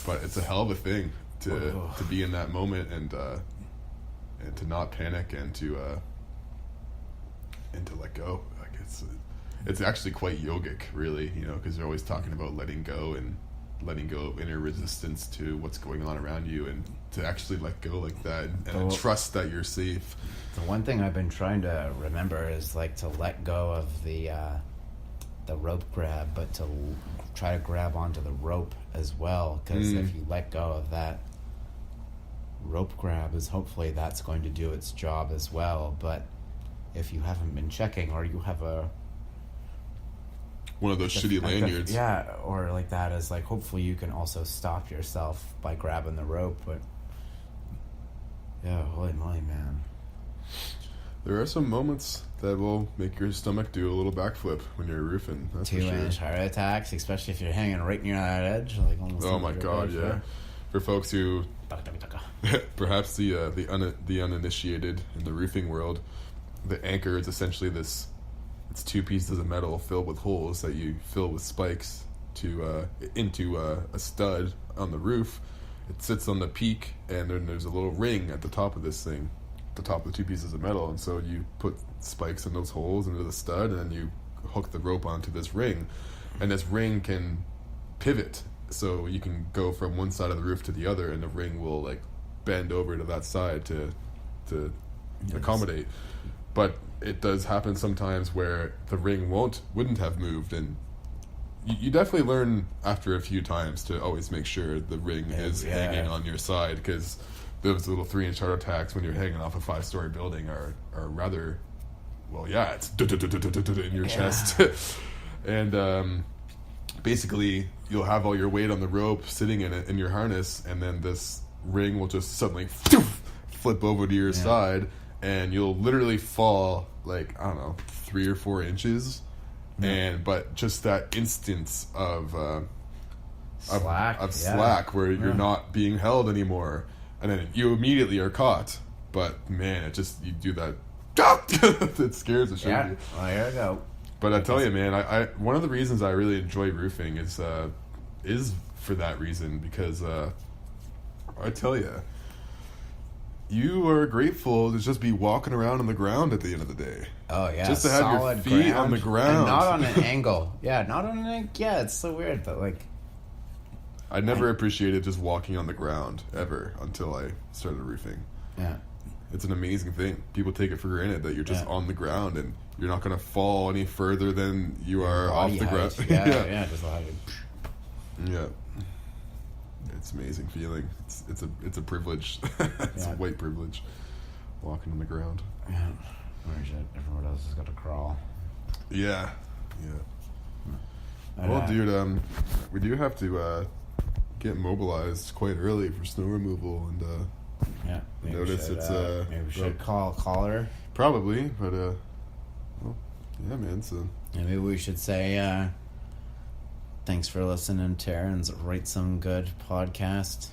But it's a hell of a thing to be in that moment and to not panic and to let go. Like it's actually quite yogic, really, because they're always talking about letting go of inner resistance to what's going on around you, and to actually let go like that and trust that you're safe. The one thing I've been trying to remember is like to let go of the rope grab, but to try to grab onto the rope as well, because if you let go of that rope grab, is hopefully that's going to do its job as well. But if you haven't been checking, or you have one of those shitty lanyards, or like that, is like hopefully you can also stop yourself by grabbing the rope. But yeah, holy moly, man. There are some moments that will make your stomach do a little backflip when you're roofing. That's 2-inch heart attacks, especially if you're hanging right near that edge. Like almost. Oh my god, yeah. There. For folks who perhaps the uninitiated in the roofing world, the anchor is essentially it's 2 pieces of metal filled with holes that you fill with spikes into a stud on the roof. It sits on the peak, and then there's a little ring at the top of this thing, the top of the 2 pieces of metal, and so you put spikes in those holes into the stud, and then you hook the rope onto this ring, and this ring can pivot, so you can go from one side of the roof to the other, and the ring will like bend over to that side to accommodate. But it does happen sometimes where the ring wouldn't have moved, and you definitely learn after a few times to always make sure the ring is hanging on your side, because those little 3-inch heart attacks when you're hanging off a 5-story building are rather, it's in your chest. And basically you'll have all your weight on the rope sitting in your harness, and then this ring will just suddenly flip over to your side, and you'll literally fall like, I don't know, 3 or 4 inches. But just that instance of slack where you're not being held anymore, and then you immediately are caught. But man, you do that, it scares the shit out of you. Well, here we go. But I tell you, man, I one of the reasons I really enjoy roofing is for that reason, because I tell you, you are grateful to just be walking around on the ground at the end of the day. Oh, yeah. Just to have your feet on the ground. And not on an angle. Yeah, not on an angle. Yeah, it's so weird, but like... I never appreciated just walking on the ground, ever, until I started roofing. Yeah. It's an amazing thing. People take it for granted that you're just on the ground, and you're not going to fall any further than you are off the ground. Yeah, just like... Yeah. It's an amazing feeling. It's a privilege. It's a white privilege. Walking on the ground. Yeah. Everyone else has got to crawl. Yeah. Well, dude, we do have to get mobilized quite early for snow removal, and notice maybe we should call her. Probably, but yeah, man. So maybe we should say thanks for listening to Taran's Write Some Good podcast.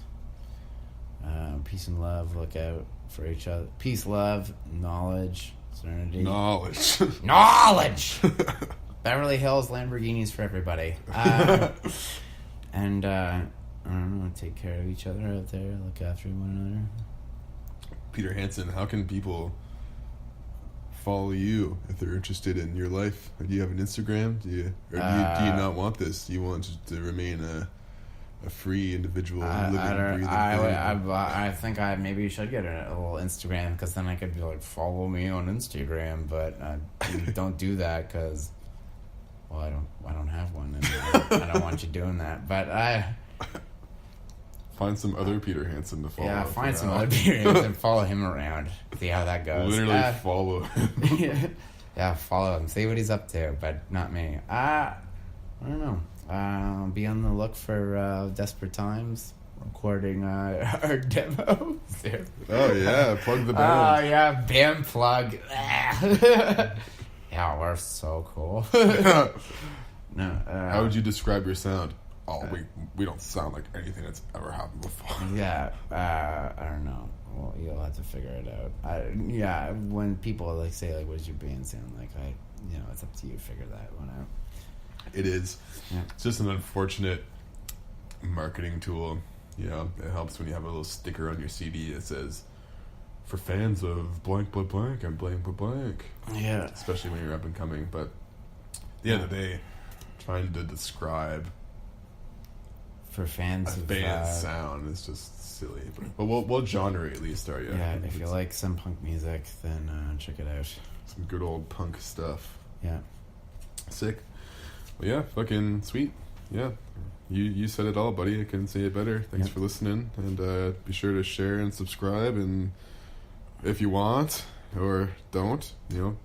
Peace and love. Look out for each other. Peace, love, knowledge, serenity. Knowledge. Beverly Hills Lamborghinis for everybody. And I don't know, take care of each other out there. Look after one another. Peter Hansen, how can people follow you if they're interested in your life? Do you have an Instagram? Do you not want this? Do you want to remain a free individual living, breathing thing? I think I maybe should get a little Instagram, because then I could be like, follow me on Instagram, but don't do that, because I don't have one, and I don't want you doing that. But find some other Peter Hansen to follow. Yeah, find some other Peter Hansen, follow him around, see how that goes. Literally follow him. Yeah, follow him, see what he's up to, but not me. I don't know. Be on the look for Desperate Times, recording our demos. Oh yeah, plug the band. Oh yeah, band plug. Yeah, we're so cool. No. How would you describe your sound? Oh, we don't sound like anything that's ever happened before. Yeah, I don't know. Well, you'll have to figure it out. When people like say like, "What does your band sound like?" It's up to you to figure that one out. It is. Yeah. It's just an unfortunate marketing tool You know, it helps when you have a little sticker on your CD that says, "For fans of blank, blank, blank, and blank, blank, blank." Yeah. Especially when you're up and coming. But at the end of the day, trying to describe for fans a of band's sound is just silly. But what genre at least are you? Yeah, if you like some punk music, then check it out. Some good old punk stuff. Yeah. Sick. Well, yeah, fucking sweet. Yeah. You said it all, buddy. I couldn't say it better. Thanks for listening. And be sure to share and subscribe. And if you want, or don't, you know,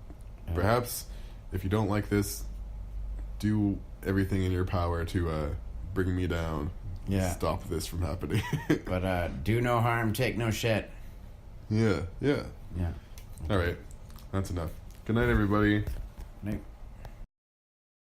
perhaps if you don't like this, do everything in your power to bring me down. Yeah. Stop this from happening. But do no harm, take no shit. Yeah. Yeah. All right. That's enough. Good night, everybody. Night.